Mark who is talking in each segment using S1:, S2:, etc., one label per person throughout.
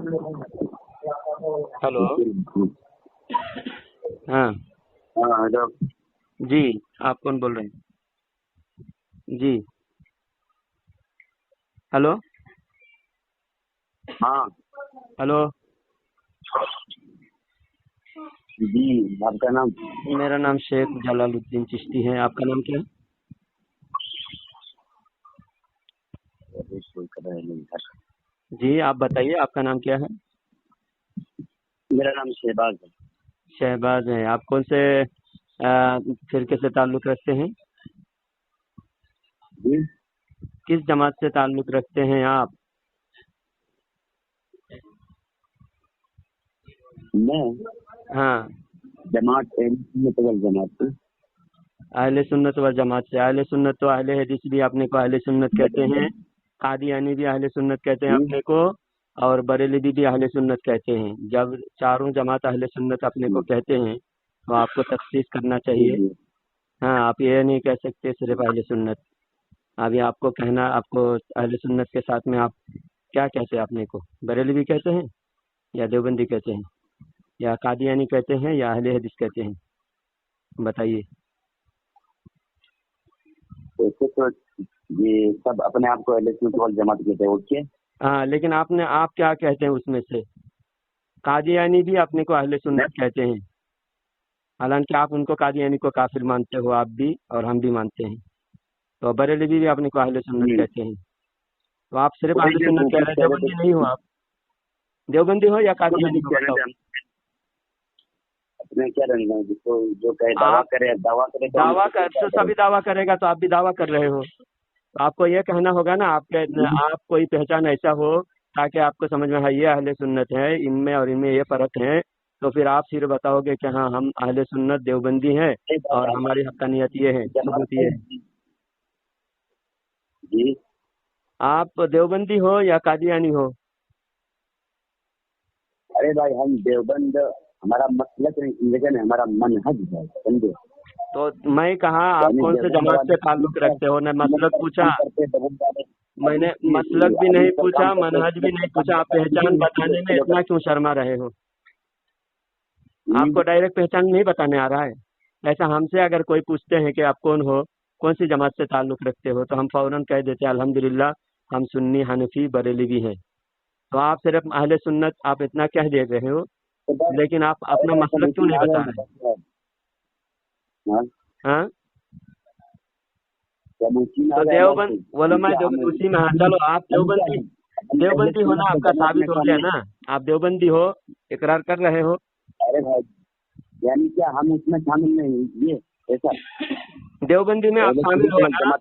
S1: Hello. हाँ
S2: हाँ hello.
S1: जी, आप कौन बोल रहे हैं? जी हेलो।
S2: हाँ
S1: हेलो,
S2: जी, आपका नाम?
S1: मेरा नाम शेख जलालुद्दीन चिश्ती है। आपका नाम क्या है? जी, आप बताइए, आपका नाम क्या है?
S2: मेरा नाम शहबाज है।
S1: शहबाज है। आप कौन से फिरके से ताल्लुक़ रखते हैं?
S2: जी,
S1: किस जमात से ताल्लुक़ रखते हैं आप?
S2: मैं
S1: हाँ,
S2: जमात जमात से।
S1: अहले सुन्नत वल जमात से। अहले सुन्नत तो अहले हदीस भी अपने को अहले सुन्नत कहते हैं, कादियानी भी अहले सुन्नत कहते हैं अपने को, और बरेली भी अहले सुन्नत कहते हैं। जब चारों जमात अहले सुन्नत अपने को कहते हैं तो आपको तफ्सीस करना चाहिए। हाँ, आप ये नहीं कह सकते सिर्फ अहले सुन्नत। अभी आपको कहना, आपको अहले सुन्नत के साथ में आप क्या कहते हैं? अपने को बरेली भी कहते हैं, या देवबंदी कहते हैं, या कादियानी कहते हैं, या अहले हदीस कहते हैं? बताइए।
S2: ऐसे तो ये सब अपने आप को अहले सुन्नत वल जमात कहते हैं। ओके।
S1: हाँ, लेकिन आप क्या कहते हैं उसमें से? कादियानी भी अपने को अहले सुन्नत कहते हैं, हालांकि आप उनको कादियानी को काफिर मानते हो, आप भी और हम भी मानते हैं। तो बरेली भी अपने को अहले सुन्नत कहते हैं। तो आप सिर्फ अहले सुन्नत कह रहे हैं, देवबंदी नहीं हो आप? देवबंदी हो या कादियानी हो? बताओ।
S2: अपने क्या रहना है, जिसको जो कहे दावा करे तो
S1: दावा कर तो सभी दावा करेगा, तो आप भी दावा कर रहे हो। तो आपको ये कहना होगा ना, आप कोई पहचान ऐसा हो ताकि आपको समझ में, हाँ ये अहले सुन्नत है, इनमें और इनमें ये फर्क है। तो फिर आप सिर्फ बताओगे कि हाँ हम अहले सुन्नत देवबंदी हैं और हमारी हक्कानियत ये है, सबूत ये है।
S2: जी,
S1: आप देवबंदी हो या कादियानी हो?
S2: अरे भाई हम देवबंद, हमारा मसलक नहीं, लेकिन हमारा मनहज है, समझे?
S1: तो मैं कहा आप कौन से जमात से ताल्लुक रखते हो? ने मसलक पूछा, मैंने मसलक भी नहीं पूछा, मनहज भी नहीं पूछा। आप पहचान बताने में इतना क्यों शर्मा रहे हो? आपको डायरेक्ट पहचान नहीं बताने आ रहा है? ऐसा हमसे अगर कोई पूछते हैं कि आप कौन हो, कौन सी जमात से ताल्लुक रखते हो, तो हम फौरन कह देते हैं अल्हम्दुलिल्लाह हम सुन्नी हनफी बरेली भी हैं। तो आप सिर्फ अहले सुन्नत आप इतना कह दे रहे हो, लेकिन आप अपना मसलक क्यों नहीं बता रहे? हाँ, तो देवबंद बोलो, मैं देवबंद उसी में। हाँ चलो, आप देवबंदी होना आपका साबित हो गया ना, आप देवबंदी हो, इकरार कर रहे हो।
S2: अरे भाई, यानी क्या हम इसमें शामिल नहीं? ये ऐसा
S1: देवबंदी में आप शामिल हो ना?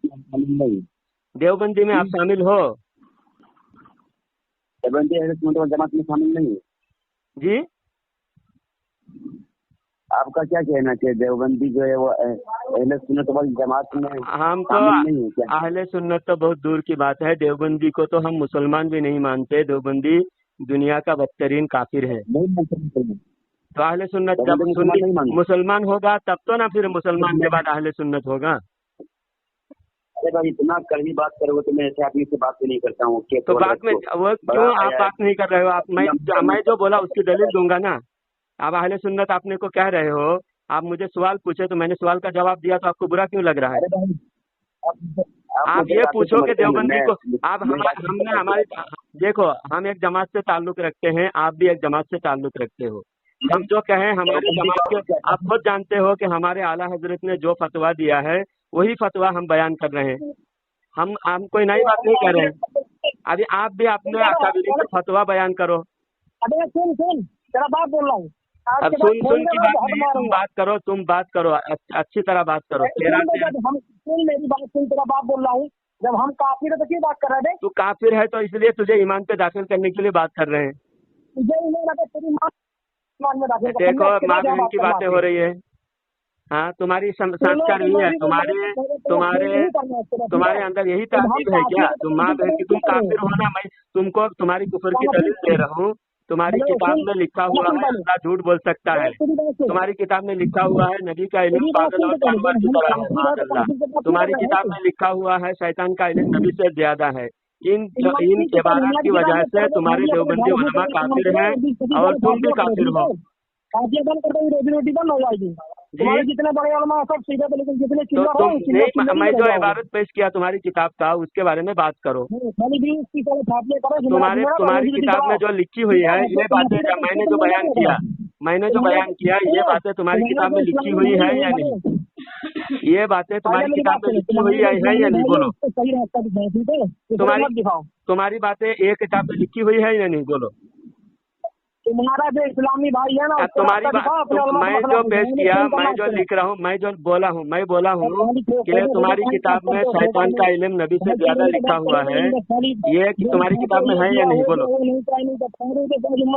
S1: देवबंदी में आप शामिल हो?
S2: देवबंदी अहले सुन्नत वल जमात में शामिल नहीं है
S1: जी।
S2: आपका क्या कहना है? देवबंदी जो है वो अहले सुन्नत वल जमात में
S1: हम तो
S2: नहीं है क्या?
S1: अहले सुन्नत तो बहुत दूर की बात है, देवबंदी को तो हम मुसलमान भी नहीं मानते। देवबंदी दुनिया का बदतरीन काफिर है। तो अहले सुन्नत जब मुसलमान होगा तब तो ना, फिर मुसलमान के बाद अहले सुन्नत होगा।
S2: अरे भाई, इतना कड़वी बात करोगे तो मैं ऐसे आदमी से बात भी नहीं करता हूँ।
S1: तो बात में वो क्यों आप बात नहीं कर रहे हो? आप मैं जो बोला उसकी दलील दूंगा ना। आप अहले सुन्नत आपने को कह रहे हो, आप मुझे सवाल पूछे तो मैंने सवाल का जवाब दिया, तो आपको बुरा क्यों लग रहा है? आप ये पूछो कि देवबंदी को आप हमने हमारे देखो, हम एक जमात से ताल्लुक रखते हैं, आप भी एक जमात से ताल्लुक रखते हो। हम जो कहें हमारे जमात के, आप खुद जानते हो कि हमारे आला हजरत ने जो फतवा दिया है वही फतवा हम बयान कर रहे हैं। हम कोई नई बात नहीं कर रहे हैं। अभी आप भी अपने अकाबिरी से फतवा बयान करो।
S3: अबे सुन तेरा बाप बोल रहा हूँ।
S1: अब सुन की बात नहीं, तुम बात करो अच्छी तरह बात करो।
S3: हम सुन, मेरी बात सुन, तेरा बाप बोल रहा हूँ। जब हम काफिर है तो क्यों बात कर रहे हैं?
S1: तू काफिर है तो इसलिए तुझे ईमान पे दाखिल करने के लिए बात कर रहे हैं। देखो, माँ बहन की बातें हो रही है। हाँ, तुम्हारी संस्कार यही है, तुम्हारे अंदर यही तहजीब है क्या? तुम माँ बहन की, तुम काफिर हो ना? मैं तुमको तुम्हारी कुफर की दलील दे रहा हूँ। तुम्हारी किताब में लिखा हुआ है अल्लाह झूठ बोल सकता है। तुम्हारी किताब में लिखा हुआ है नबी का इल्म पागल और जानवर की तरह है, माज़अल्लाह। तुम्हारी किताब में लिखा हुआ है शैतान का इल्म नबी से ज्यादा है। इन इबारत की वजह से तुम्हारे देवबंदी उलमा काफिर हैं और तुम भी काफिर हो।
S3: काफिर बंद कर दो, रोजी रोटी बंद हो जाएगी। तुम्हारे जितने बड़े उलमा सब सीधे, लेकिन जितने
S1: तो
S3: चिल्लर
S1: तुम
S3: हो
S1: नहीं, मैं जो इबारत पेश किया तुम्हारी किताब का, उसके बारे में बात करो। तुम्हारी किताब में जो लिखी हुई है ये बातें, जब मैंने जो बयान किया ये बातें तुम्हारी किताब में लिखी हुई है या नहीं? ये बातें तुम्हारी किताब में लिखी हुई है या नहीं? बोलो। तुम्हारी बातें ये किताब में लिखी हुई है या नहीं? बोलो।
S3: तुम्हारा जो इस्लामी भाई है ना,
S1: तुम्हारी बात, मैं जो पेश किया, मैं जो लिख रहा हूँ, मैं जो बोला हूँ कि तुम्हारी किताब में शैतान का इल्म नबी से ज्यादा लिखा हुआ है, ये तुम्हारी किताब में है या नहीं? बोलो।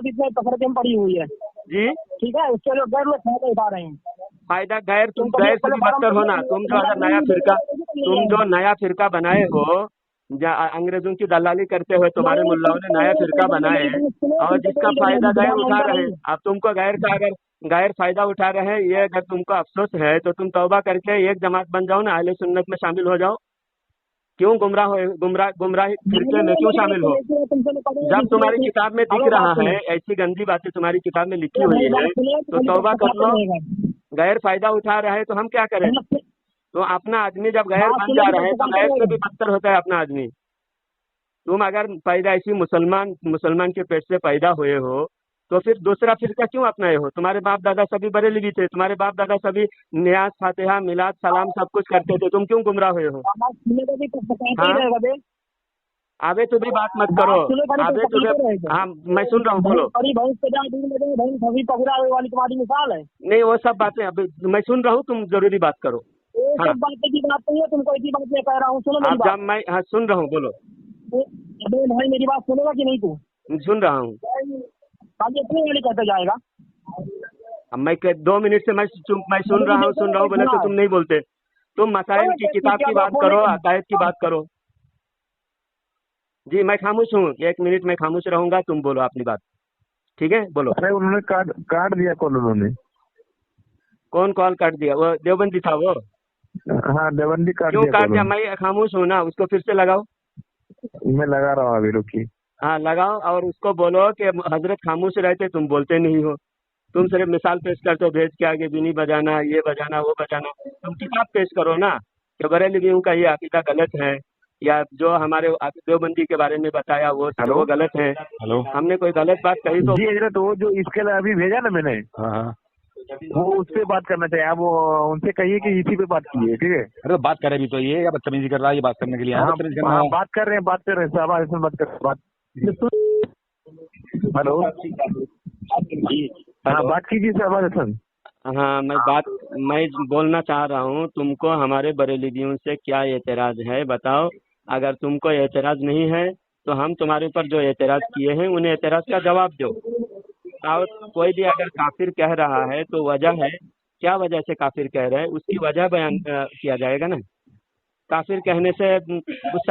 S3: इतने तफरके में पड़ी हुई है
S1: जी,
S3: ठीक है, उसके जो गैर लोग फायदा उठा रहे हैं।
S1: फायदा गैर, तुम गैर से भी बदतर हो ना। तुम जो अगर नया फिरका बनाए हो, अंग्रेजों की दलाली करते हुए तुम्हारे मुल्लाओं ने नया फिरका बनाए और जिसका फायदा गैर उठा रहे हैं। अब तुमको गैर का अगर गैर फायदा उठा रहे हैं, ये अगर तुमको अफसोस है तो तुम तौबा करके एक जमात बन जाओ ना, अहले सुन्नत में शामिल हो जाओ। क्यों गुमराह फिरके में क्यों शामिल हो? जब तुम्हारी किताब में दिख रहा है ऐसी गंदी बातें तुम्हारी किताब में लिखी हुई है तो तौबा कर लो। गैर फायदा उठा रहा है तो हम क्या करें? तो अपना आदमी जब गैर बन जा रहा है तो गैर से भी बदतर होता है अपना आदमी। तुम अगर पैदा ऐसी मुसलमान के पेट से पैदा हुए हो तो फिर दूसरा फिरका क्यों अपनाए हो? तुम्हारे बाप दादा सभी बरेलवी थे, तुम्हारे बाप दादा सभी नियाज, फातिहा, मिलाद, सलाम सब कुछ करते थे, तुम क्यों गुमराह हुए हो? आबे तू भी बात मत करो, आबे तुझे, हाँ मैं सुन रहा हूँ, बोलो।
S3: तुम्हारी मिसाल है
S1: नहीं, वो सब बातें अभी मैं सुन रहा हूँ, तुम जरूरी बात करो।
S3: सब बातें की बात नहीं है, तुमको ऐसी बात मैं कह रहा हूँ, सुनो मेरी बात।
S1: मैं हाँ सुन रहा हूँ, बोलो।
S3: अबे भाई मेरी बात सुनेगा कि नहीं तू?
S1: सुन रहा हूँ।
S3: खाली अपनी वाली कहते जाएगा।
S1: अब मैं 2 मिनट से मैं सुन रहा हूँ बोले तो तुम नहीं बोलते। तुम मसाइल की किताब की बात करो, अकायद की बात करो। जी मैं खामोश हूँ, 1 मिनट में खामोश रहूंगा, तुम बोलो अपनी बात, ठीक है? बोलो।
S4: अरे उन्होंने काट दिया कॉल। उन्होंने
S1: कौन कॉल काट दिया? वो देवबंदी था वो।
S4: हाँ देवबंदी काट
S1: क्यों काट दिया? मैं खामोश हूँ ना, उसको फिर से लगाओ।
S4: मैं लगा रहा हूँ अभी, रुकिए।
S1: हाँ लगाओ और उसको बोलो कि हजरत खामोश रहते, तुम बोलते नहीं हो, तुम सिर्फ मिसाल पेश करते हो, भेज के आगे बीनी बजाना, ये बजाना, वो बजाना। तुम किताब पेश करो ना कि बरेलवियों का ये अकीदा गलत है या जो हमारे देवबंदी के बारे में बताया वो गलत है।
S4: हेलो,
S1: हमने कोई गलत बात कही तो?
S4: जी हजरत, वो जो इसके लिए अभी भेजा ना मैंने, हाँ वो उस पे बात करना चाहिए। आप उनसे कहिए कि इसी पे बात कीजिए, ठीक है?
S5: अरे बात करे भी तो ये या बदतमीजी कर रहा है, ये बात करने के लिए
S4: हाँ, बात कर रहे हैं साहब, इसमें बात हेलो, हाँ बात कीजिए साहब।
S1: हाँ मैं बोलना चाह रहा हूँ, तुमको हमारे बरेलवियों से क्या एतराज है बताओ। अगर तुमको एतराज नहीं है तो हम तुम्हारे ऊपर जो एतराज किए हैं उन एतराज का जवाब दो। और कोई भी अगर काफिर कह रहा है तो वजह है, क्या वजह से काफिर कह रहे हैं उसकी वजह बयान किया जाएगा ना। काफिर कहने से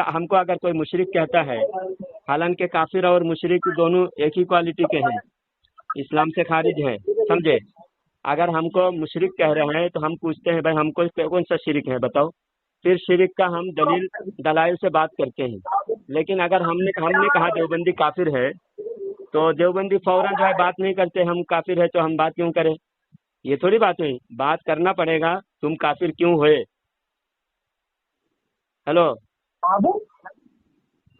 S1: हमको अगर कोई मुशरिक कहता है, हालांकि काफिर और मुशरिक दोनों एक ही क्वालिटी के हैं, इस्लाम से खारिज है, समझे? अगर हमको मुशरिक कह रहे हैं तो हम पूछते हैं भाई हमको कौन सा शिरिक है बताओ, फिर शिरिक का हम दलाइल से बात करते हैं। लेकिन अगर हमने कहा देवबंदी काफिर है तो देवबंदी फौरन जो है बात नहीं करते, हम काफिर है तो हम बात क्यों करें? ये थोड़ी बात हुई, बात करना पड़ेगा तुम काफिर क्यों हुए। हेलो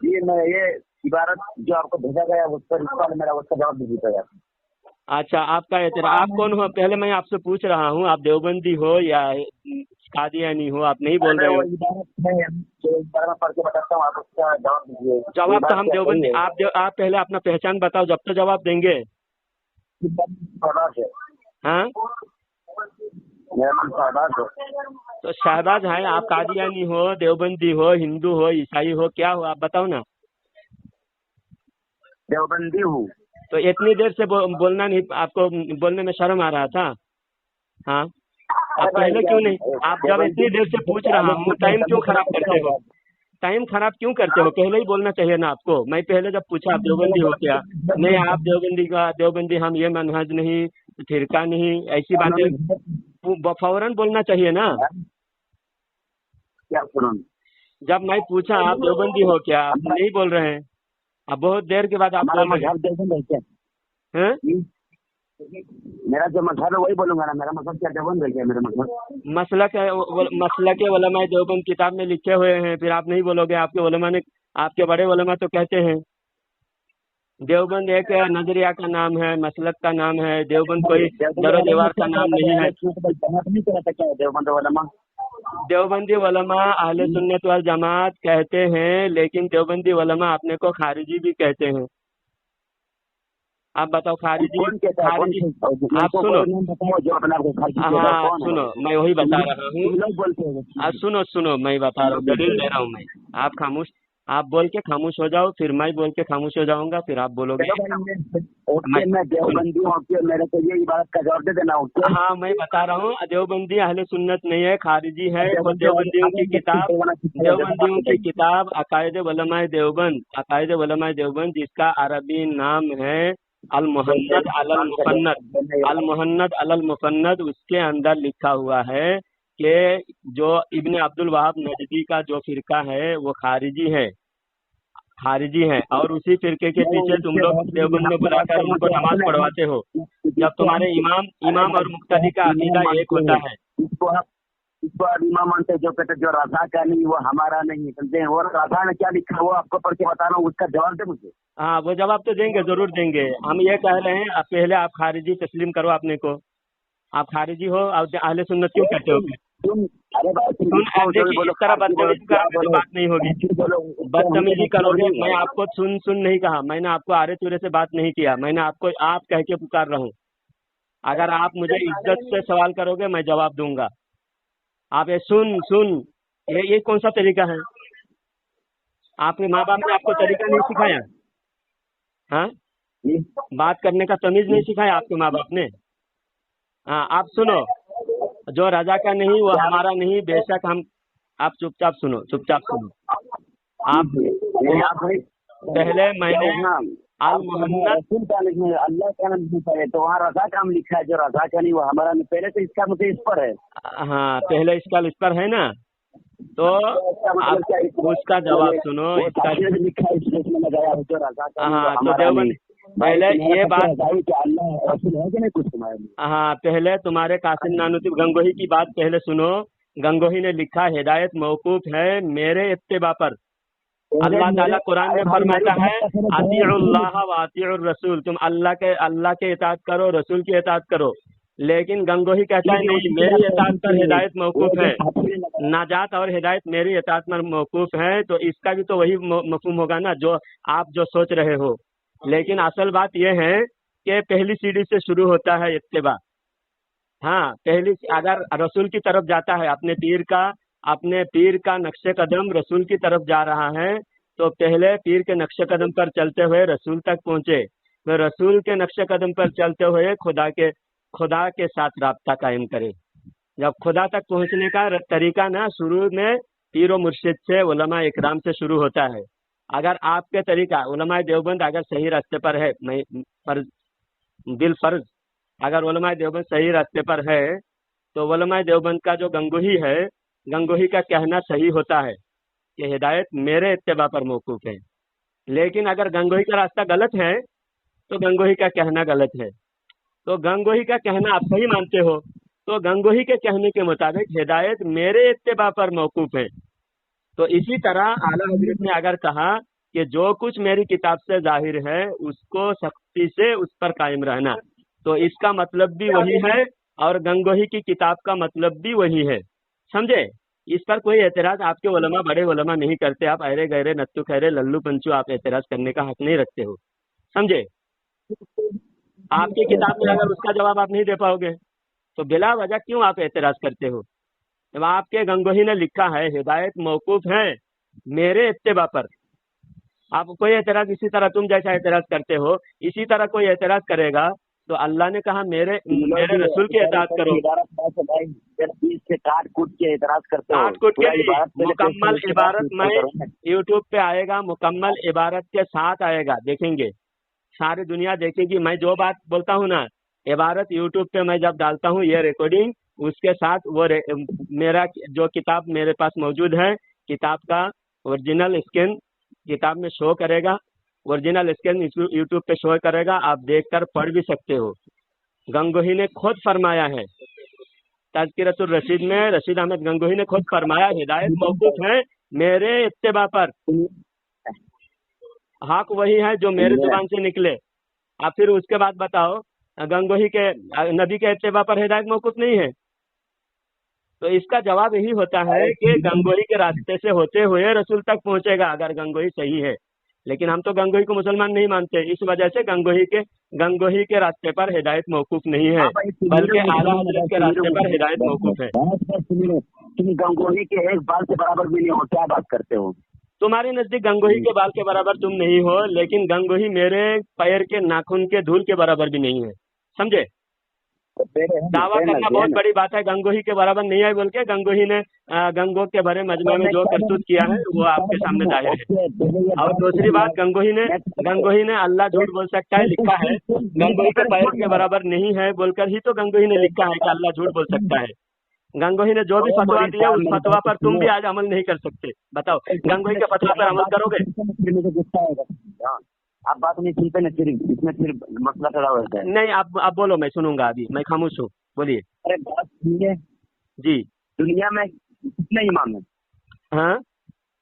S2: ये मैं ये इबारत जो आपको भेजा गया उस पर मेरा उसका जवाब दीजिएगा।
S1: अच्छा, आपका एतराज, आप कौन हो? पहले मैं आपसे पूछ रहा हूँ, आप देवबंदी हो या कादियानी हो? आप नहीं बोल रहे हो।
S2: पढ़ के बताता हूँ, आप उसका जवाब दीजिए।
S1: जवाब तो हम देवबंदी, आप पहले अपना पहचान बताओ, जब तो जवाब देंगे। हाँ तो शहबाज है, आप कादियानी हो, देवबंदी हो, हिंदू हो, ईसाई हो, क्या हो आप बताओ ना।
S2: देवबंदी हूँ।
S1: तो इतनी देर से बोलना नहीं, आपको बोलने में शर्म आ रहा था? हाँ आप पहले क्यों नहीं? आप जब इतनी देर से पूछ रहा हूँ, टाइम क्यों खराब करते हो? टाइम खराब क्यों करते हो? पहले ही बोलना चाहिए ना आपको। मैं पहले जब पूछा आप देवबंदी हो क्या, नहीं आप देवबंदी हम ये मनहज नहीं, फिरका नहीं, ऐसी बातें फौरन बोलना चाहिए ना।
S2: क्या सुनो,
S1: जब मैं पूछा आप देवबंदी हो क्या, आप नहीं बोल रहे हैं। अब बहुत देर के बाद आप
S2: हमारा
S1: बोल रहे
S2: मजहब देवबंद है क्या?
S1: हैं।
S2: मेरा जो मजहब है वही बोलूंगा ना, मेरा मजहब क्या देवबंद है क्या? मेरा मजहब
S1: मसलक उलमा देवबंद किताब में लिखे हुए हैं, फिर आप नहीं बोलोगे। आपके उलमा ने, आपके बड़े उलमा तो कहते हैं देवबंद एक नजरिया का नाम है, मसलक का नाम है। देवबंद कोई दरो दीवार का नाम नहीं है।
S2: नहीं कहता क्या देवबंद उलमा?
S1: देवबंदी उलमा अहले सुन्नत वल जमात कहते हैं, लेकिन देवबंदी उलमा अपने को खारिजी भी कहते हैं। आप बताओ खारिजी, खारिजी आप सुनो,
S2: जो अपने आप को खारिजी कहता है,
S1: हाँ
S2: कौन है?
S1: सुनो, मैं वही बता रहा हूँ।
S2: तुम लोग बोलते हो।
S1: आप सुनो, मैं बता रहा हूँ, दलील दे रहा हूँ मैं। आप खामोश, आप बोल के खामोश हो जाओ, फिर मैं बोल के खामोश हो जाऊंगा, फिर आप बोलोगे।
S2: मैं देवबंदी हूँ, मेरे को ये इबारत का जवाब दे देना।
S1: हाँ मैं बता रहा हूँ, देवबंदी अहले सुन्नत नहीं है, खारिजी है। वो देवबंदियों की किताब अकायद उलमाए देवबंद, अकायद उलमाए देवबंद, जिसका अरबी नाम है अल मुहन्नद अलल मुफन्नद, अल मुहन्नद अलल मुफन्नद। उसके अंदर लिखा हुआ है कि जो इब्न अब्दुल वहाब नजदी का जो फिरका है वो खारिजी है, खारिजी है। और उसी फिरके के पीछे तुम लोग देवबंद में बुलाकर उनको नमाज पढ़वाते हो, जब तुम्हारे इमाम और मुक्तदी का अकीदा एक होता है।
S2: इसको आप इमाम मानते, जो कहते जो रजा का नहीं वो हमारा नहीं, समझे? और रजा ने क्या लिखा वो आपको पढ़ के बताना, उसका जवाब दे मुझे।
S1: हाँ वो जवाब तो देंगे, जरूर देंगे। हम ये कह रहे हैं, अब पहले आप खारिजी तस्लीम करो अपने को। आप खारिजी हो, आप अहले सुन्नत क्यों कहते हो?
S2: अरे
S1: देखिए इस तरह बदतमीजी का बात नहीं होगी, बदतमीजी करोगे। मैं आपको सुन नहीं कहा, मैंने आपको आरे तुरे से बात नहीं किया, मैंने आपको आप कह के पुकार रहा हूँ। अगर आप मुझे इज्जत से सवाल करोगे मैं जवाब दूंगा। आप ये सुन ये कौन सा तरीका है? आपके माँ बाप ने आपको तरीका नहीं सिखाया? हाँ, बात करने का तमीज नहीं सिखाया आपके माँ बाप ने? हाँ आप सुनो, जो रजा का नहीं वो हमारा नहीं, बेशक हम। आप चुपचाप सुनो। आप पहले मैंने अल मुहन्नद
S2: अल्लाह का नाम लिखा है, तो वहाँ रजा का नाम लिखा है, जो रजा का नहीं वो हमारा नहीं। पहले तो इसका मुझे इस पर है।
S1: हाँ पहले इसका इस पर है ना, तो आप उसका जवाब सुनो। इसका
S2: लिखा है
S1: हाँ तो देवबंद पहले ये बात,
S2: कुछ
S1: हाँ पहले तुम्हारे कासिम नानूती गंगोही की बात पहले सुनो। गंगोही ने लिखा हिदायत मौकूफ है मेरे इत्तिबा पर। अल्लाह ताला कुरान में फरमाता है अतीउल्लाह व अतीउर रसूल, तुम अल्लाह के इताअत करो, रसूल की इताअत करो। लेकिन गंगोही कहता है नहीं, मेरी इताअत पर हिदायत मौकूफ है, नाजात और हिदायत मेरी इताअत पर मौकूफ है। तो इसका भी तो वही मफहूम होगा ना जो आप जो सोच रहे हो। लेकिन असल बात यह है कि पहली सीढ़ी से शुरू होता है इत्तिबा। हाँ पहली, अगर रसूल की तरफ जाता है, अपने पीर का नक्शे कदम रसूल की तरफ जा रहा है, तो पहले पीर के नक्शे कदम पर चलते हुए रसूल तक पहुँचे, तो रसूल के नक्शे कदम पर चलते हुए खुदा के साथ राब्ता कायम करे। जब खुदा तक पहुँचने का तरीका ना शुरू में पीर व मुर्शिद से, उलमा इकराम से शुरू होता है। अगर आपके तरीका उलमा देवबंद अगर सही रास्ते पर है, बिलफर्ज अगर उलमा देवबंद सही रास्ते पर है, तो उलमा देवबंद का जो गंगोही है, गंगोही का कहना सही होता है कि हिदायत मेरे इत्तिबा पर मौकूफ है। लेकिन अगर गंगोही का रास्ता गलत है तो गंगोही का कहना गलत है। तो गंगोही का कहना आप सही मानते हो, तो गंगोही के कहने के मुताबिक हिदायत मेरे इत्तिबा पर मौकूफ है। तो इसी तरह आला हजरत ने अगर कहा कि जो कुछ मेरी किताब से जाहिर है उसको सख्ती से उस पर कायम रहना, तो इसका मतलब भी वही है और गंगोही की किताब का मतलब भी वही है। समझे? इस पर कोई एतराज आपके उलमा, बड़े उलमा नहीं करते। आप अरे गहरे नत्तू खैरे लल्लू पंचू, आप एतराज करने का हक नहीं रखते हो। समझे? आपकी किताब में अगर उसका जवाब आप नहीं दे पाओगे तो बिला वजह क्यों आप एतराज करते हो? जब आपके गंगोही ने लिखा है हिदायत मौकूफ है मेरे इत्तिबा पर, आप कोई एतराज, इसी तरह तुम जैसा एतराज करते हो इसी तरह कोई एतराज करेगा तो अल्लाह ने कहा मेरे रसूल की इताअत करो।
S2: काट कूट के एतराज करते हो,
S1: काट कूट के मुकम्मल इबारत में यूट्यूब पे आएगा, मुकम्मल इबारत के साथ आएगा, देखेंगे, सारी दुनिया देखेगी। मैं जो बात बोलता हूँ ना, इबारत यूट्यूब पे मैं जब डालता हूँ ये रिकॉर्डिंग, उसके साथ वो मेरा जो किताब मेरे पास मौजूद है, किताब का ओरिजिनल स्कैन किताब में शो करेगा, ओरिजिनल स्कैन यूट्यूब पे शो करेगा, आप देखकर पढ़ भी सकते हो। गंगोही ने खुद फरमाया है तज़किरतुर रशीद में, रशीद अहमद गंगोही ने खुद फरमाया हिदायत मौकूफ है मेरे इत्तिबा पर, हक वही है जो मेरे जुबान से निकले। आप फिर उसके बाद बताओ गंगोही के नबी के इत्तिबा पर हिदायत मौकूफ नहीं है? तो इसका जवाब यही होता है कि गंगोही के रास्ते से होते हुए रसूल तक पहुंचेगा अगर गंगोही सही है। लेकिन हम तो गंगोही को मुसलमान नहीं मानते, इस वजह से गंगोही के रास्ते पर हिदायत मौकूफ नहीं है, बल्कि आला हज़रत के रास्ते पर हिदायत मौकूफ है।
S2: तुम गंगोही के एक बाल के बराबर भी नहीं हो, क्या बात करते हो?
S1: तुम्हारे नजदीक गंगोही के बाल के बराबर तुम नहीं हो, लेकिन गंगोही मेरे पैर के नाखून के धूल के बराबर भी नहीं है, समझे? दावा करना बहुत बड़ी बात है, गंगोही के बराबर नहीं है बोल के। गंगोही ने गंगो के भरे मजमे में जो करतूत किया है वो आपके सामने जाहिर है। और दूसरी बात, गंगोही ने अल्लाह झूठ बोल सकता है लिखा है, गंगोही के पैर के बराबर नहीं है बोलकर ही तो गंगोही ने लिखा है कि अल्लाह झूठ बोल सकता है। गंगोही ने जो भी फतवा दिया उस फतवा पर तुम भी आज अमल नहीं कर सकते। बताओ गंगोही के फतवा पर अमल करोगे?
S2: आप बात नहीं सुनते ना, फिर इसमें फिर मसला खड़ा होता है।
S1: नहीं, आप बोलो, मैं सुनूंगा, अभी मैं खामोश हूँ, बोलिए।
S2: अरे बात सुनिए
S1: जी।
S2: दुनिया में कितने इमाम है?
S1: हाँ,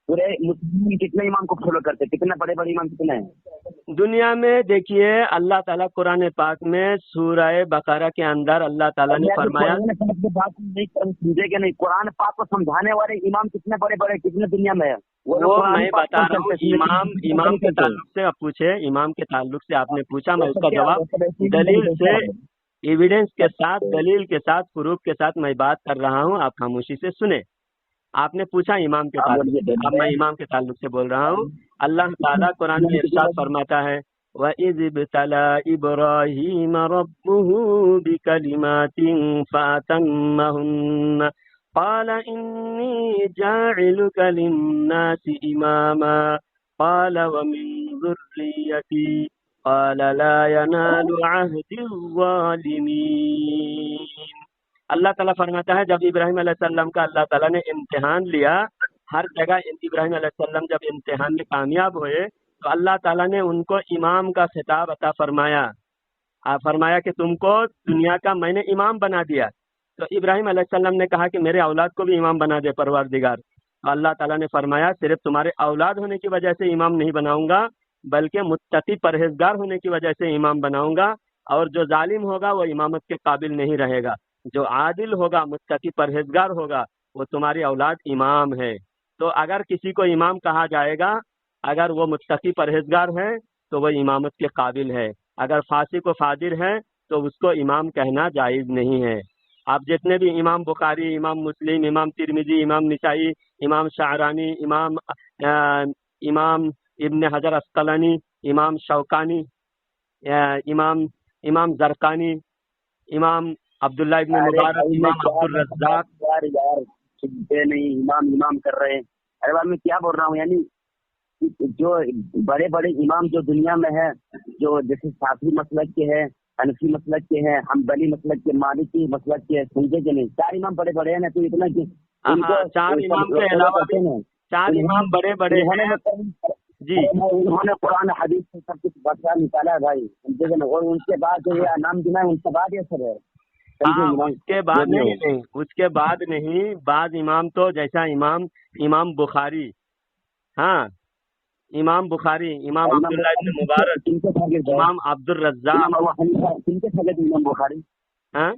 S2: पूरे मुस्लिम कितने इमाम को फॉलो करते हैं? कितने बड़े बड़े इमाम कितने हैं
S1: दुनिया में? देखिए अल्लाह ताला कुरान पाक में सूरह बकरा के अंदर अल्लाह ताला ने फरमाया,
S2: बात नहीं समझेगा नहीं, कुरान पाक को समझाने वाले इमाम कितने बड़े बड़े कितने दुनिया में है
S1: वो मैं बता रहा हूँ। इमाम के ताल्लुक से आप पूछे, इमाम के ताल्लुक से आपने पूछा, मैं उसका जवाब दलील से, एविडेंस के साथ, दलील के साथ, प्रूफ के साथ मैं बात कर रहा हूँ, आप खामोशी से सुने। आपने पूछा इमाम के ताल्लुक से, अब मैं इमाम के ताल्लुक से बोल रहा हूँ। अल्लाह ताला कुरान में इरशाद फरमाता है, वइज़ इब्तला इब्राहीम रब्बुहु बिकलिमातिन फअतम्महुन्ना क़ाल इन्नी जाइलुका लिन्नासि इमामा क़ाल व मिन ज़ुर्रिय्यती क़ाल ला यनालु अहदिज़ ज़ालिमीन। अल्लाह ताला फरमाता है जब इब्राहिम अलैहिस्सलाम का अल्लाह ताला ने इम्तिहान लिया, हर जगह इब्राहिम अलैहिस्सलाम जब इम्तिहान में कामयाब हुए तो अल्लाह ताला ने उनको इमाम का खिताब अता फरमाया कि तुमको दुनिया का मैंने इमाम बना दिया। तो इब्राहिम अलैहिस्सलाम ने कहा कि मेरे औलाद को भी इमाम बना दे परवरदिगार। तो अल्लाह ताला ने फरमाया सिर्फ तुम्हारे औलाद होने की वजह से इमाम नहीं बनाऊंगा, बल्कि मुत्तकी परहेजगार होने की वजह से इमाम बनाऊंगा, और जो जालिम होगा वो इमामत के काबिल नहीं रहेगा। जो आदिल होगा, मुत्तकी परहेजगार होगा, वो तुम्हारी औलाद इमाम है। तो अगर किसी को इमाम कहा जाएगा, अगर वो मुत्तकी परहेजगार है तो वो इमामत के काबिल है, अगर फासिक व फाजिर है तो उसको इमाम कहना जायज़ नहीं है। आप जितने भी इमाम बुखारी, इमाम मुस्लिम, इमाम तिरमिजी, इमाम निसाई, इमाम शाहरानी, इमाम इब्न हजर अस्कलानी, इमाम शौकानी, इमाम जरकानी, इमाम अब्दुल्ला इब्न मुबारक, इमाम अब्दुल रज़्ज़ाक,
S2: यार सुनते नहीं, इमाम कर रहे हैं। अरे बात मैं क्या बोल रहा हूँ, यानी जो बड़े बड़े इमाम जो दुनिया में है, जो जैसे शाफी मसलक के हैं, हनफी मसलक के हैं, हम्बली मसलक के, मालिकी मसलक के, समझे कि नहीं? 4 इमाम बड़े बड़े हैं ना, तो इतना कि
S1: 4 इमाम के अलावा 4 इमाम बड़े बड़े हैं जी।
S2: उन्होंने कुरान हदीस से सब कुछ बता निकाला है भाई, समझे कि नहीं? और उनके बाद जो ये नाम गिना है उनके बाद ये सब है।
S1: उसके बाद नहीं, उसके बाद नहीं, बाद इमाम तो जैसा इमाम बुखारी, हाँ, इमाम बुखारी, इमाम अब्दुल्ला इब्न मुबारक, इमाम अब्दुल रज़्ज़ाक,
S2: इमाम बुखारी,
S1: हाँ,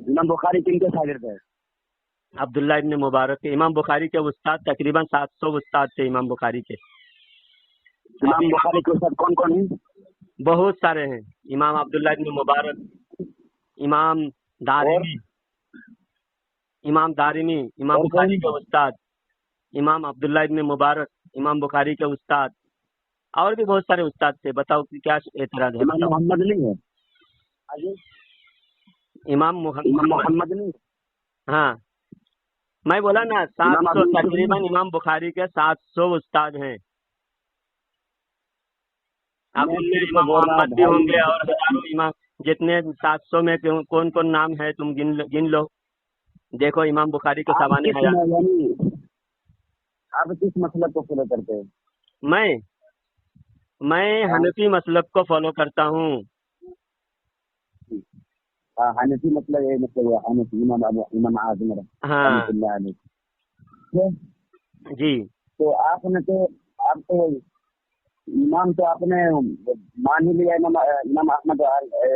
S2: इमाम बुखारी किनके शागिर्द है?
S1: अब्दुल्ला इब्न मुबारक के। इमाम बुखारी के उस्ताद तकरीबन 700 उस्ताद थे इमाम बुखारी के।
S2: इमाम बुखारी के उस्ताद कौन कौन है?
S1: बहुत सारे हैं। इमाम अब्दुल्ला इब्न मुबारक, इमाम दारिमी, इमाम बुखारी के उस्ताद, इमाम अब्दुल्ला इब्न मुबारक, इमाम बुखारी के उस्ताद, और भी बहुत सारे उस्ताद थे। बताओ कि क्या एतराज है?
S2: मोहम्मद नहीं है?
S1: इमाम
S2: मोहम्मद नहीं?
S1: हाँ, मैं बोला ना 700, तकरीबन इमाम बुखारी के 700 उस्ताद हैं। अब उनमें इमाम मोहम्मद भी होंगे और हजारों इमाम, जितने 700 में कौन कौन नाम है तुम गिन लो। देखो इमाम बुखारी के सवाने हैं।
S2: आप किस मसलब को फॉलो करते हैं?
S1: मैं हनफी मसलब को फॉलो करता हूँ।
S2: हनफी मतलब ये मतलब हनफी इमाम आज़म
S1: हाँ
S2: रहमतुल्लाह अलैह।
S1: जी।
S2: तो आप तो इमाम तो आपने मान ही लिया, इमाम अहमद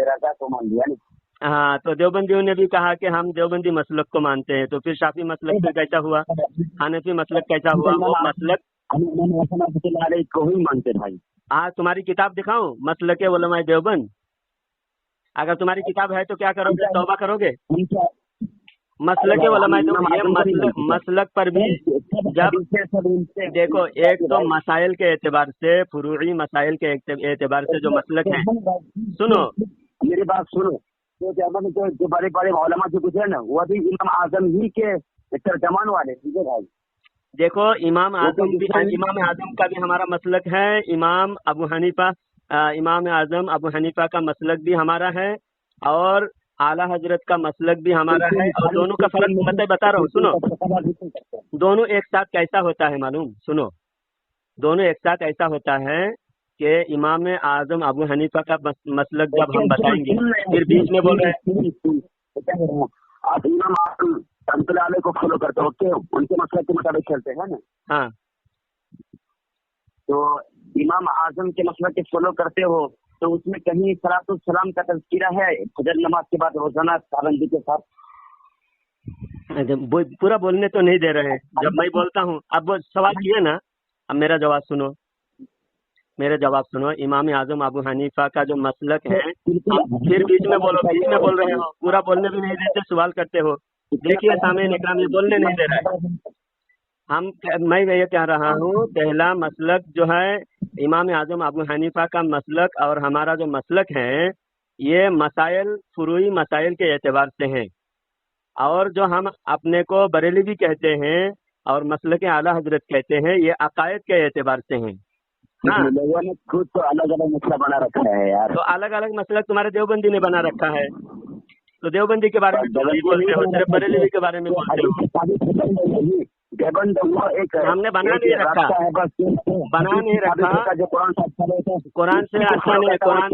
S2: रज़ा को मान लिया ना।
S1: हाँ, तो देवबंदियों ने भी कहा कि हम देवबंदी मसलक को मानते हैं, तो फिर शाफी मसलक फिर कैसा हुआ, हनफी मसलक कैसा हुआ? वो मसलक
S2: को ही मानते भाई।
S1: हाँ, तुम्हारी किताब दिखाऊं, मसलक उलमाए देवबंद? अगर तुम्हारी किताब है तो क्या करोगे, तौबा करोगे? मसलक उलमाए देवबंद, ये मसलक पर भी जब देखो, एक तो मसाइल के एतबार से, फुरूई मसाइल के एतबार से जो मसलक है, सुनो
S2: मेरी बात सुनो, तो जो बड़े बड़े उलमा जो गुजरे ना, वो भी इमाम आजम ही के तर्जमान वाले, ठीक है भाई।
S1: देखो, इमाम आजम का भी हमारा मसलक है, इमाम आजम अबू हनीफा का मसलक भी हमारा है, और आला हजरत का मसलक भी हमारा है, और दोनों का फर्क मैं बता रहा हूँ, सुनो। दोनों एक साथ कैसा होता है मालूम? सुनो, दोनों एक साथ ऐसा होता है कि इमाम आजम अबू हनीफा का मसलक जब हम बताएंगे, फिर बीच में बोल रहे हैं
S2: आप इमाम आजम को फॉलो करते हो, क्यों? उनके मसलक के मुताबिक चलते हैं ना। हाँ, तो इमाम आजम के मसलक के फॉलो करते हो, तो उसमें कहीं सलातो सलाम का तज़किरा है फजर नमाज के बाद रोजाना पाबंदी के साथ?
S1: पूरा बोलने तो नहीं दे रहे हैं, जब मैं बोलता हूँ। अब वो सवाल किए ना, अब मेरा जवाब सुनो। इमाम आजम अबू हनीफा का जो मसलक है, फिर बीच में बोल रहे हो, पूरा बोलने भी नहीं देते, सवाल करते हो। देखिए सामने इकराम, ये बोलने नहीं दे रहा है। मैं ये कह रहा हूँ, पहला मसलक जो है इमाम आजम अबू हनीफा का मसलक, और हमारा जो मसलक है, ये मसाइल, फुरूई मसाइल के एतबार से हैं, और जो हम अपने को बरेली भी कहते हैं और मसलक आला हजरत कहते हैं, ये अकायद के एतबार से हैं। हाँ,
S2: लोगों ने खुद तो अलग अलग मसला बना रखा है यार।
S1: तो अलग अलग मसलक तुम्हारे देवबंदी ने बना रखा है, तो देवबंदी के बारे में तुम नहीं बोलते हो, सिर्फ बरेली के बारे में बोलते हो। हमने बना नहीं रखा, कुरान से अच्छा नहीं है। कुरान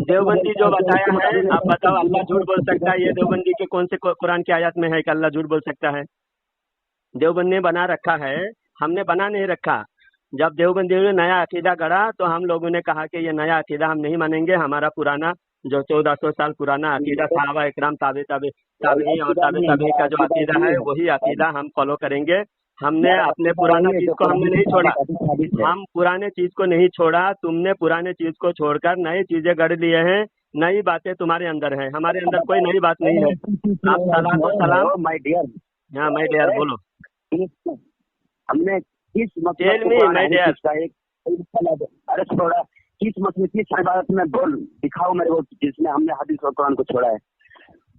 S1: देवबंदी जो बताया है, आप बताओ, अल्लाह झूठ बोल सकता है? ये देवबंदी के कौन से कुरान की आयत में है कि अल्लाह झूठ बोल सकता है? देवबंदी ने बना रखा है, हमने बना नहीं रखा। जब देवबंदियों ने नया अकीदा गढ़ा, तो हम लोगों ने कहा कि ये नया अकीदा हम नहीं मानेंगे, हमारा पुराना जो 1400 साल पुराना अकीदा सहाबा इकराम ताबी और ताबी का जो अकीदा है, वही अकीदा हम फॉलो करेंगे। हमने अपने पुराना चीज को हमने नहीं छोड़ा, हम पुराने चीज को नहीं छोड़ा। तुमने पुराने चीज को छोड़कर नई चीजें गढ़ लिए हैं, नई बातें तुम्हारे अंदर है, हमारे अंदर कोई नई बात नहीं है। आप सलाम माय डियर, हाँ माय डियर बोलो।
S2: हमने किस अरे थोड़ा किस मसले किस इबादत में बोल दिखाओ मेरे को जिसमें हमने हदीस और कुरान को छोड़ा है।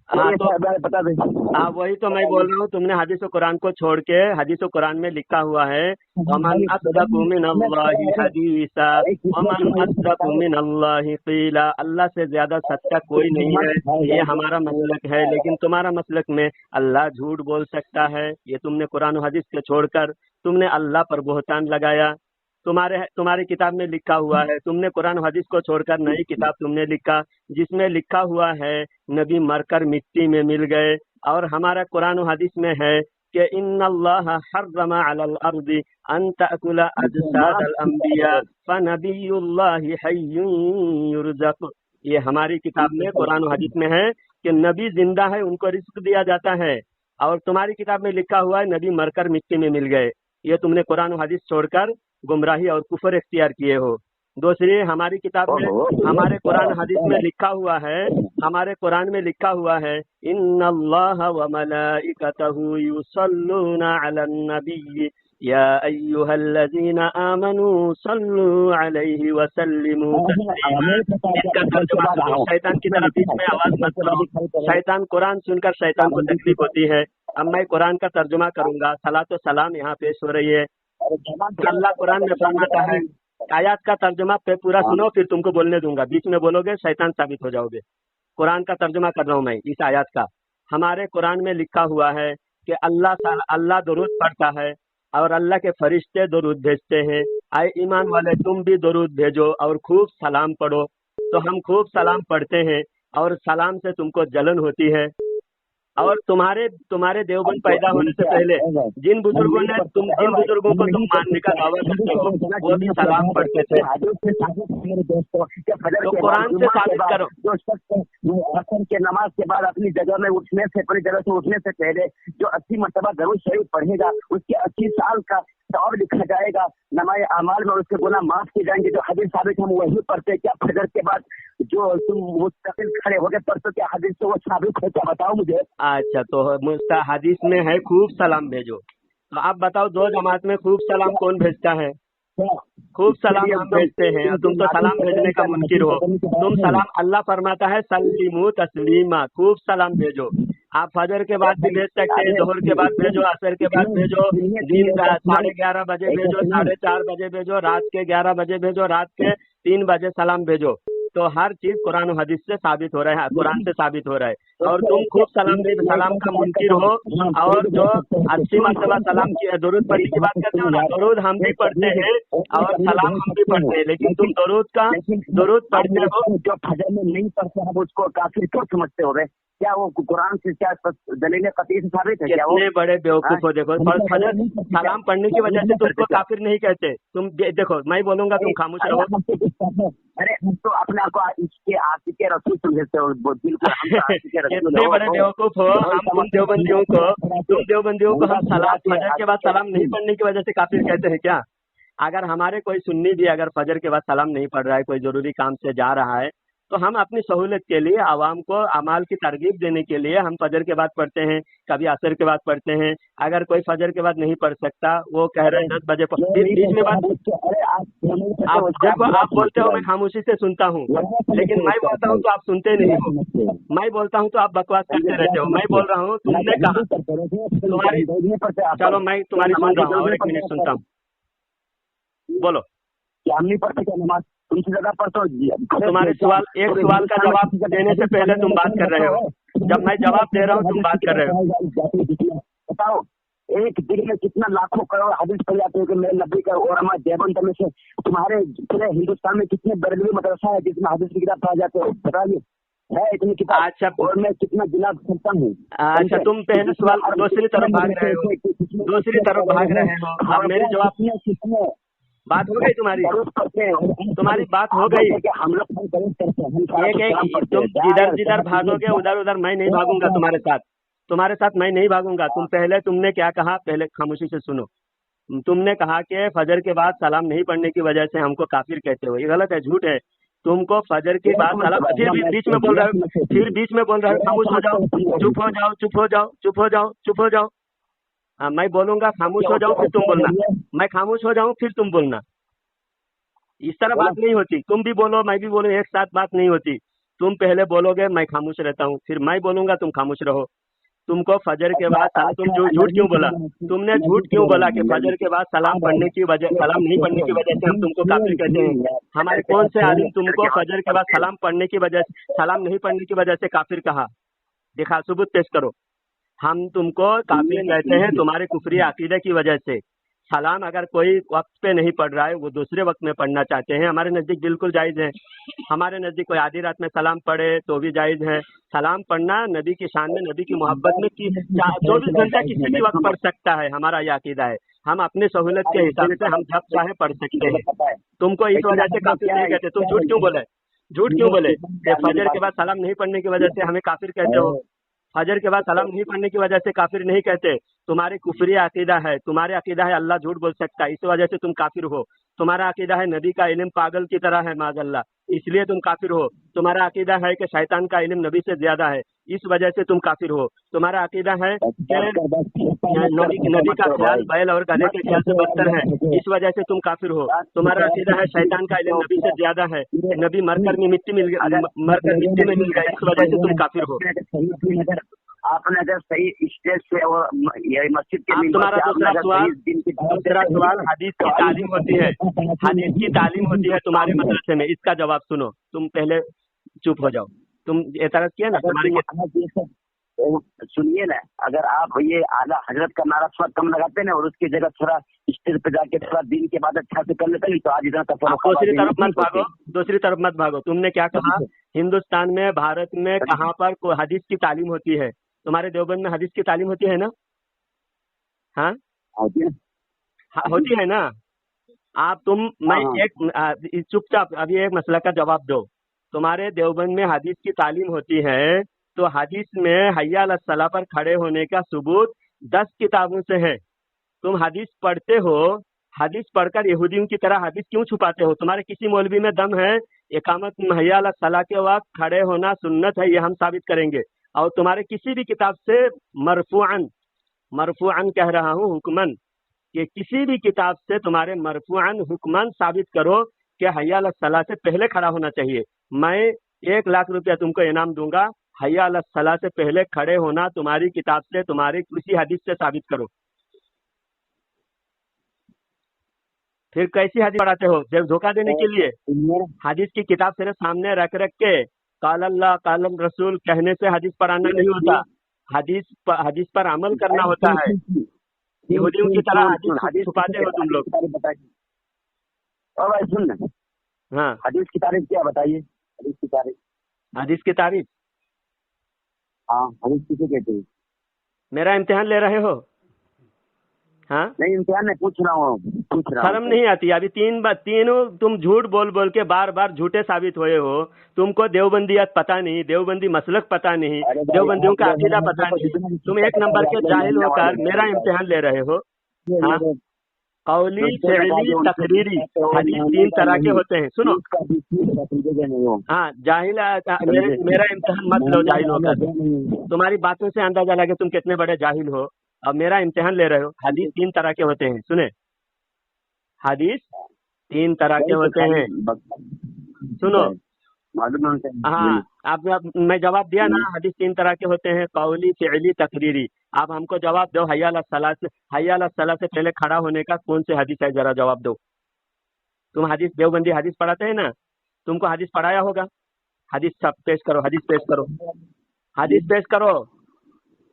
S1: हाँ, तो बता दे। हाँ, वही तो मैं बोल रहा हूँ, तुमने हदीस और कुरान को छोड़ के, हदीस और कुरान में लिखा हुआ है वमन अस्दक़ु मिनल्लाहि हदीसा वमन अस्दक़ु मिनल्लाहि क़ीला, अल्लाह से ज्यादा सच्चा कोई नहीं है। ये हमारा मसलक है, लेकिन तुम्हारा मसलक में अल्लाह झूठ बोल सकता है। ये तुमने कुरान और हदीस को छोड़कर तुमने अल्लाह पर बोहतान लगाया। तुम्हारी किताब में लिखा हुआ है, तुमने कुरान हदीस को छोड़कर नई किताब तुमने लिखा, जिसमें लिखा हुआ है नबी मरकर मिट्टी में मिल गए। और हमारा कुरान हदीस में है कि इन्नल्लाह हर्रमा अलल अर्दी अन तअकुला अजसादल अंबिया फनबियुल्लाहि हय्युन युरज़क़। ये हमारी किताब में कुरान हदीस में है कि नबी जिंदा है, उनको रिज़्क़ दिया जाता है। और तुम्हारी किताब में लिखा हुआ है नबी मरकर मिट्टी में मिल गए। ये तुमने कुरान हदीस छोड़कर गुमराही और कुफर इख्तियार किए हो। दूसरी, हमारी किताब में, हमारे कुरान हदीस में लिखा हुआ है, हमारे कुरान में लिखा हुआ है इन्नल्लाह व मलाइकतहु युसल्लूना अलन नबी या अय्युहल्लज़ीना आमनू सल्लू अलैहि व सल्लिमू तस्लीमा। इसका तर्जुमा शैतान की तरफ बीच में आवाज मत करो, शैतान कुरान सुनकर शैतान को तकलीफ होती है। अब मैं कुरान का तर्जुमा करूंगा, सलातो सलाम यहाँ पेश हो रही है। अल्लाह कुरान में फरमाता है, आयत का तर्जुमा पे पूरा सुनो, फिर तुमको बोलने दूंगा, बीच में बोलोगे शैतान साबित हो जाओगे। कुरान का तर्जुमा कर रहा हूँ मैं इस आयत का। हमारे कुरान में लिखा हुआ है कि अल्लाह दुरूद पढ़ता है اور اللہ کے فرشتے درود بھیجتے ہیں. آئے ایمان والے تم بھی درود بھیجو اور خوب سلام پڑھو. تو ہم خوب سلام پڑھتے ہیں اور سلام سے تم کو جلن ہوتی ہے. اور تمہارے دیوبند پیدا ہونے سے پہلے جن بزرگوں کو تم ماننے کا دعویٰ کرتے ہو وہ بھی سلام پڑھتے تھے. تو قرآن سے ثابت کرو.
S2: عصر کے نماز کے بعد اپنی جگہ سے اٹھنے سے پہلے جو 80 مرتبہ درود شریف پڑھے گا اس کے 80 سال کا ثواب لکھا جائے گا. نماز اعمال میں اس کے گناہ معاف کیے جائیں گے. جو حدیث ثابت ہم وہی پڑھتے. کیا فجر کے بعد جو تم مستقل کھڑے ہو گئے پرسوں کیا حدیث سے وہ ثابت ہے؟ کیا بتاؤ مجھے.
S1: اچھا تو حدیث میں ہے خوب سلام بھیجو. تو آپ بتاؤ دو جماعت میں خوب سلام کون بھیجتا ہے؟ خوب سلام ہم بھیجتے ہیں. تم تو سلام بھیجنے کا منکر ہو. تم سلام اللہ فرماتا ہے سلیمو تسلیما, خوب سلام بھیجو. آپ فجر کے بعد بھی بھیج سکتے ہیں, ظہر کے بعد بھیجو, عصر کے بعد بھیجو, دن 11:30 بجے بھیجو, 4:30 بجے بھیجو, رات کے 11 بجے بھیجو, رات کے 3 بجے سلام بھیجو. تو ہر چیز قرآن و حدیث سے ثابت ہو رہا ہے, قرآن سے ثابت ہو رہا ہے. اور تم خوب سلام کا منکر ہو. اور جو 80 مرتبہ سلام کی درود پڑھنے کی بات کرتے ہو نا, درود ہم بھی پڑھتے ہیں اور سلام ہم بھی پڑھتے ہیں, لیکن تم درود پڑھتے ہو.
S2: جو فجر میں نہیں پڑھتے ہم اس کو کافر کیوں سمجھتے ہو رہے؟ کیا وہ قرآن سے کیا دلیل قطعی سے ثابت ہے؟
S1: کتنے بڑے بیوقوف ہو. دیکھو فجر سلام پڑھنے کی وجہ سے تم کو کافر نہیں کہتے. تم دیکھو میں بولوں گا تم خاموش رہو.
S2: ارے ہم تو اپنے آپ کو اس کے عاشق رسول سمجھتے ہو.
S1: کتنے بڑے بیوقوف ہو. ہم تم دیوبندیوں کو ہم فجر کے بعد سلام نہیں پڑھنے کی وجہ سے کافر کہتے ہیں کیا؟ اگر ہمارے کوئی سنی بھی اگر فجر کے بعد سلام نہیں پڑھ رہا ہے, کوئی ضروری کام سے جا رہا ہے, تو ہم اپنی سہولت کے لیے عوام کو اعمال کی ترغیب دینے کے لیے ہم فجر کے بعد پڑھتے ہیں, کبھی عصر کے بعد پڑھتے ہیں. اگر کوئی فجر کے بعد نہیں پڑھ سکتا, وہ کہہ رہے ہیں 10 بجے بیچ میں بات. آپ بولتے ہو میں خاموشی سے سنتا ہوں, لیکن میں بولتا ہوں تو آپ سنتے نہیں ہو. میں بولتا ہوں تو آپ بکواس کرتے رہتے ہو. میں بول رہا ہوں تم نے کہا. چلو میں تمہاری سن رہا ہوں اور 1 منٹ سنتا ہوں. بولو.
S2: ہم نہیں پڑھتے کیا نماز؟ تم سے زیادہ پڑھتا ہوں.
S1: تمہارے ایک سوال کا جواب دینے سے پہلے تم بات کر رہے ہو. جب میں جواب دے رہا ہوں تم بات کر رہے ہو.
S2: بتاؤ ایک دن میں کتنا لاکھوں کروڑ حدیث پڑھ جاتے ہیں کہ میرے نبی کا اور ہمارے دیوبند میں سے تمہارے پورے ہندوستان میں کتنے بریلوی مدرسہ ہے جس میں حدیث کی کتاب پڑھا جاتے ہیں؟ بتائیے ہے اتنی کتاب.
S1: اچھا
S2: اور میں کتنا جلاد کرتا ہوں.
S1: اچھا تم پہلے سوال دوسری طرف بھاگ رہے ہو. اب میری جواب بات ہو گئی تمہاری بات ہو گئی. تم جدھر بھاگو گے ادھر میں نہیں بھاگوں گا تمہارے ساتھ میں نہیں بھاگوں گا. تم نے کیا کہا پہلے خاموشی سے سنو. تم نے کہا کہ فجر کے بعد سلام نہیں پڑھنے کی وجہ سے ہم کو کافر کہتے ہو. یہ غلط ہے, جھوٹ ہے. تم کو فجر کے بعد سلام پھر بیچ میں بول رہے ہو خاموش ہو جاؤ, چپ ہو جاؤ. ہاں میں بولوں گا خاموش ہو جاؤ پھر تم بولنا, میں خاموش ہو جاؤں پھر تم بولنا. اس طرح بات نہیں ہوتی. تم بھی بولو میں بھی بولوں, ایک ساتھ بات نہیں ہوتی. تم پہلے بولو گے میں خاموش رہتا ہوں, پھر میں بولوں گا تم خاموش رہو. تم کو فجر کے بعد تم جھوٹ کیوں بولا؟ تم نے جھوٹ کیوں بولا کہ فجر کے بعد سلام نہیں پڑھنے کی وجہ سے ہم تم کو کافر کہتے ہیں؟ ہمارے کون سے عالم تم کو فجر کے بعد سلام نہیں پڑھنے کی وجہ سے کافر کہا؟ دکھا, ثبوت پیش کرو. ہم تم کو کافر کہتے ہیں تمہارے کفری عقیدے کی وجہ سے. سلام اگر کوئی وقت پہ نہیں پڑھ رہا ہے, وہ دوسرے وقت میں پڑھنا چاہتے ہیں, ہمارے نزدیک بالکل جائز ہے. ہمارے نزدیک کوئی آدھی رات میں سلام پڑھے تو بھی جائز ہے. سلام پڑھنا نبی کی شان میں, نبی کی محبت میں 24 گھنٹہ کسی بھی وقت پڑھ سکتا ہے. ہمارا یہ عقیدہ ہے. ہم اپنی سہولت کے حساب سے ہم جب چاہے پڑھ سکتے ہیں. تم کو اس وجہ سے کافر نہیں کہتے. تم جھوٹ کیوں بولے کہ فجر کے بعد سلام نہیں پڑھنے کی وجہ سے ہمیں کافر کہتے ہو؟ فجر کے بعد سلام نہیں پڑھنے کی وجہ سے کافر نہیں کہتے. تمہاری کفری عقیدہ ہے. تمہارے عقیدہ ہے اللہ جھوٹ بول سکتا ہے, اس وجہ سے تم کافر ہو. تمہارا عقیدہ ہے نبی کا علم پاگل کی طرح ہے معاذ اللہ, اس لیے تم کافر ہو. تمہارا عقیدہ ہے کہ شیطان کا علم نبی سے زیادہ ہے, اس وجہ سے تم کافر ہو. تمہارا عقیدہ ہے کہ نبی کا خیال بیل اور گدھے کے خیال سے بدتر ہے, اس وجہ سے تم کافر ہو. تمہارا عقیدہ ہے شیطان کا علم نبی سے زیادہ ہے, نبی مر کر مٹی میں مل گئے, اس وجہ سے تم کافر ہو.
S2: آپ نے اگر صحیح اسٹیج سے مسجد کے
S1: تمہارا دوسرا سوال حدیث کی تعلیم ہوتی ہے, حدیث کی تعلیم ہوتی ہے تمہارے مدرسے میں, اس کا جواب سنو. تم پہلے چپ ہو جاؤ. تم اعتراض کیا نا,
S2: सुनिए ना, अगर आप ये आला हजरत का नारा थोड़ा कम लगाते ना और उसकी जगह थोड़ा स्टेज पे जाके थोड़ा दिन के बाद अच्छा से कर लेते नहीं तो आज इतना
S1: दूसरी तरफ मत भागो, दूसरी तरफ मत भागो। तुमने क्या कहा? हिंदुस्तान में, भारत में कहाँ पर कोई हदीस की तालीम होती है? तुम्हारे देवबंद में हदीस की तालीम होती है ना? हाँ होती है ना? आप मैं एक चुपचाप अभी एक मसला का जवाब दो। तुम्हारे देवबंद में हदीस की तालीम होती है तो हदीस में हय्या अला सलाह पर खड़े होने का सबूत 10 किताबों से है। तुम हदीस पढ़ते हो, हदीस पढ़कर यहूदियों की तरह हदीस क्यों छुपाते हो? तुम्हारे किसी मौलवी में दम है? इकामत हय्या अला सलाह के वक्त खड़े होना सुन्नत है, ये हम साबित करेंगे। और तुम्हारे किसी भी किताब से मरफूअन कह रहा हूँ हुक्मन, कि किसी भी किताब से तुम्हारे मरफूअन हुक्मन साबित करो कि हय्या अला सलाह से पहले खड़ा होना चाहिए। मैं 1 लाख रुपया तुमको इनाम दूंगा, हय्या अला सलाह से पहले खड़े होना तुम्हारी किताब से, तुम्हारी किसी हदीस से साबित करो। फिर कैसी हदीस पढ़ाते हो? सिर्फ धोखा देने के लिए? हदीस की किताब सिर्फ सामने रख के काल अल्लाह काल रसूल कहने से हदीस पढ़ाना नहीं होता। हदीस पर अमल करना होता है। यहूदियों की तरह हदीस छुपाते हो तुम लोग।
S2: और भाई सुन ना,
S1: हाँ
S2: हदीस की तारीफ क्या बताइए?
S1: हदीस की तारीफ?
S2: हाँ, हदीस किसे कहते हैं?
S1: मेरा इम्तिहान ले रहे हो? हाँ
S2: नहीं, इम्तिहान नहीं पूछ रहा हूँ।
S1: शर्म नहीं आती? अभी तीनों तुम झूठ बोल बोल के बार बार झूठे साबित हुए हो। तुमको देवबंदियत पता नहीं, देवबंदी मसलक पता नहीं, देवबंदियों का अकीदा पता नहीं। तुम 1 नंबर के जाहिल होकर मेरा इम्तिहान ले रहे हो। हाँ, कौली, फ़िअली, तकरीरी हदीस 3 तरह के होते हैं। सुनो, हाँ जाहिल, मेरा इम्तिहान मत लो जाहिल होकर। तुम्हारी बातों से अंदाजा लगे तुम कितने बड़े जाहिल हो। अब मेरा इम्तिहान ले रहे हो। हदीस 3 तरह के होते हैं। सुने, हदीस 3 तरह के होते हैं। सुनो, हाँ आप मैं जवाब दिया ना, हदीस 3 तरह के होते हैं, कौली, फ़िअली, तकरीरी। आप हमको जवाब दो, हय्या अला सलाह से पहले खड़ा होने का कौन से हदीस है? जरा जवाब दो। तुम हदीस, देवबंदी हदीस पढ़ाते हैं ना, तुमको हदीस पढ़ाया होगा। हदीस सब पेश करो, हदीस पेश करो, हदीस पेश करो।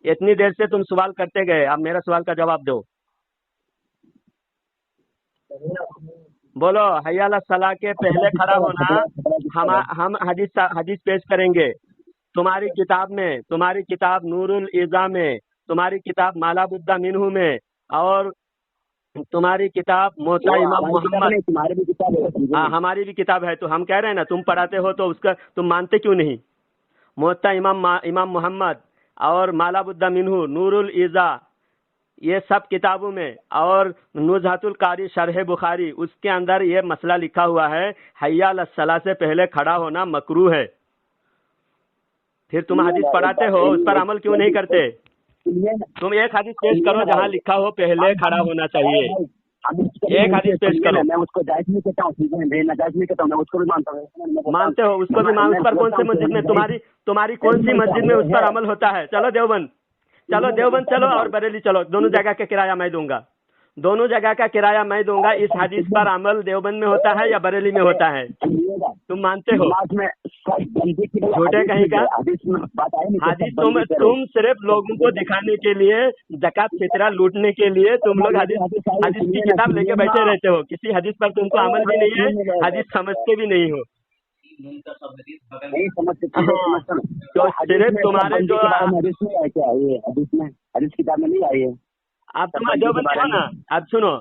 S1: इतनी देर से तुम सवाल करते गए, अब मेरा सवाल का जवाब दो। बोलो, हय्या अला सलाह के पहले खड़ा होना हम हदीस पेश करेंगे। तुम्हारी किताब नूरुल इज़ा में, तुम्हारी किताब माला बुद्दा मिन्हू में, और तुम्हारी किताब मोता इमाम मोहम्मद। हाँ, हमारी भी किताब है। तो हम कह रहे हैं ना, तुम पढ़ाते हो तो उसका तुम मानते क्यों नहीं? मोता इमाम मोहम्मद और माला बुद्दा मिन्हू, नूरुल इज़ा, ये सब किताबों में, और नुज़हतुल कारी शरह बुखारी, उसके अंदर ये मसला लिखा हुआ है, हय्या अला सलाह से पहले खड़ा होना मकरूह है। फिर तुम हदीस पढ़ाते हो, उस पर अमल क्यों नहीं करते? तुम एक हदीस पेश करो जहाँ लिखा हो पहले खड़ा होना चाहिए। एक हदीस पेश करो।
S2: मैं उसको जायज नहीं कहता हूँ, नाजायज नहीं कहता हूँ, मैं उसको भी मानता हूँ।
S1: मानते हो? उसको भी उस पर कौन सी मस्जिद में, तुम्हारी कौन सी मस्जिद में उस पर अमल होता है? चलो देवबंद चलो और बरेली चलो, दोनों जगह का किराया मैं दूंगा। दोनों जगह का किराया मैं दूंगा। इस हदीस पर अमल देवबंद में होता है या बरेली में होता है? तुम मानते हो? छोटे कहीं का हदीस तुम सिर्फ लोगों को दिखाने के लिए, ज़कात फितरा लूटने के लिए तुम लोग हदीस की किताब लेके बैठे रहते हो। किसी हदीस पर तुमको अमल भी नहीं है, हदीस समझते भी नहीं हो। तो सिर्फ तुम्हारे जो
S2: हदीस किताब में नहीं आई है।
S1: अब तुम देवबंदी हो ना, अब सुनो,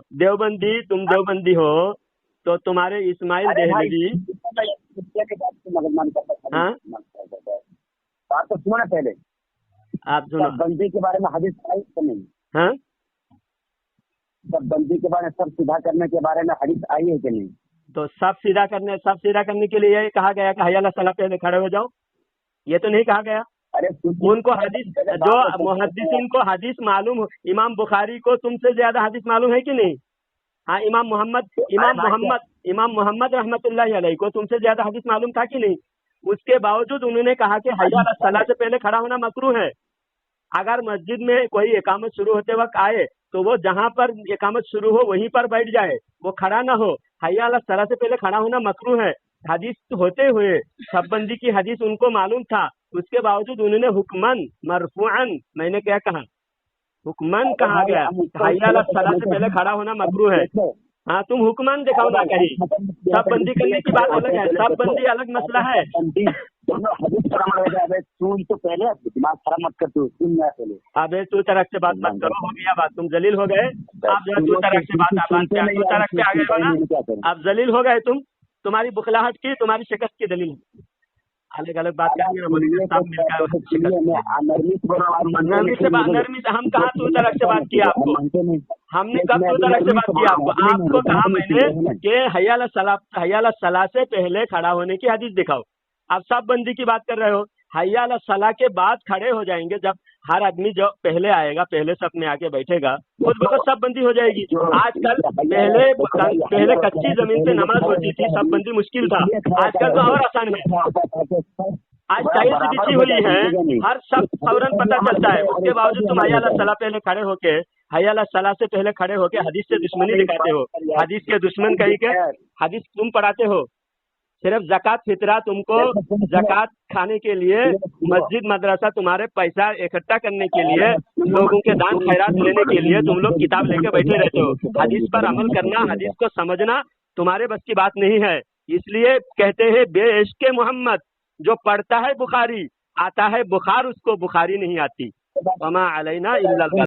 S1: तुम देवबंदी हो तो तुम्हारे इस्माइल देहलवी, हाँ
S2: बात तो सुनो ना पहले।
S1: आप सुनो,
S2: बंदी के बारे में हदीस आई तो नहीं?
S1: हाँ,
S2: सब बंदी के बारे में, सब सीधा करने के बारे में हदीस आई है कि नहीं?
S1: तो सब सीधा करने के लिए ये कहा गया कि हय्या अला सलाह पे खड़े हो जाओ, ये तो नहीं कहा गया।
S2: अरे
S1: उनको हदीस, जो मुहद्दिसीन को हदीस मालूम हो, इमाम बुखारी को तुमसे ज्यादा हदीस मालूम है कि नहीं? हाँ, इमाम मोहम्मद रहमतुल्लाहि अलैहि को तुमसे ज्यादा हदीस मालूम था कि नहीं? उसके बावजूद उन्होंने कहा कि हय्या अला सलाह से पहले खड़ा होना मकरूह है। अगर मस्जिद में कोई इकामत शुरू होते वक्त आए तो वो जहाँ पर इकामत शुरू हो वहीं पर बैठ जाए, वो खड़ा ना हो। हय्या अला सलाह से पहले खड़ा होना मकरूह है। हदीस होते हुए शबबंदी की हदीस उनको मालूम था, اس کے باوجود انہوں نے حکمن مرفوعن، میں نے کیا کہا، حکمن کہا گیا، حی علی الصلاۃ سے پہلے کھڑا ہونا مکروہ ہے. ہاں تم حکمن دکھاؤ نا کہیں. سب بندی کرنے کی بات الگ ہے، سب بندی الگ مسئلہ ہے.
S2: تو پہلے دماغ خراب مت کر تو پہلے.
S1: ابے تو طرف سے بات مت کرو، ہو گیا بات، تم ذلیل ہو گئے. آپ جو ہے تو طرف سے بات تو طرف سے آ گئے ہو نا، آپ ذلیل ہو گئے. تمہاری بخلاہٹ کی، تمہاری شکست کی دلیل. الگ الگ بات کریں گے، نرمی سے ہم کہاں تو طرف سے بات کی آپ کو، ہم نے کب تو طرف سے بات کی آپ کو. آپ کو کہا میں نے کہ حی علی الصلاۃ سے پہلے کھڑا ہونے کی حدیث دکھاؤ. آپ سب بندی کی بات کر رہے ہو. حی علی الصلاۃ کے بعد کھڑے ہو جائیں گے، جب ہر آدمی جو پہلے آئے گا، پہلے سب میں آ کے بیٹھے گا، خود بخود سب بندی ہو جائے گی. آج کل پہلے کچی زمین سے نماز ہوتی تھی، سب بندی مشکل تھا. آج کل تو اور آسان ہے. آج ٹائلس بچھی ہوئی ہے، ہر سب فوراً پتہ چلتا ہے. اس کے باوجود تم حی علی الصلاۃ پہلے کھڑے ہو کے، حی علی الصلاۃ سے پہلے کھڑے ہو کے حدیث سے دشمنی دکھاتے ہو. حدیث کے دشمن کہیں کہ حدیث تم پڑھاتے ہو. صرف زکوٰۃ فطرہ، تم کو زکوٰۃ کھانے کے لیے مسجد مدرسہ، تمہارے پیسہ اکٹھا کرنے کے لیے، لوگوں کے دان خیرات لینے کے لیے تم لوگ کتاب لے کے بیٹھے رہتے ہو. حدیث پر عمل کرنا، حدیث کو سمجھنا تمہارے بس کی بات نہیں ہے. اس لیے کہتے ہیں بے عشق محمد، جو پڑھتا ہے بخاری، آتا ہے بخار، اس کو بخاری نہیں آتی. وما علینا الا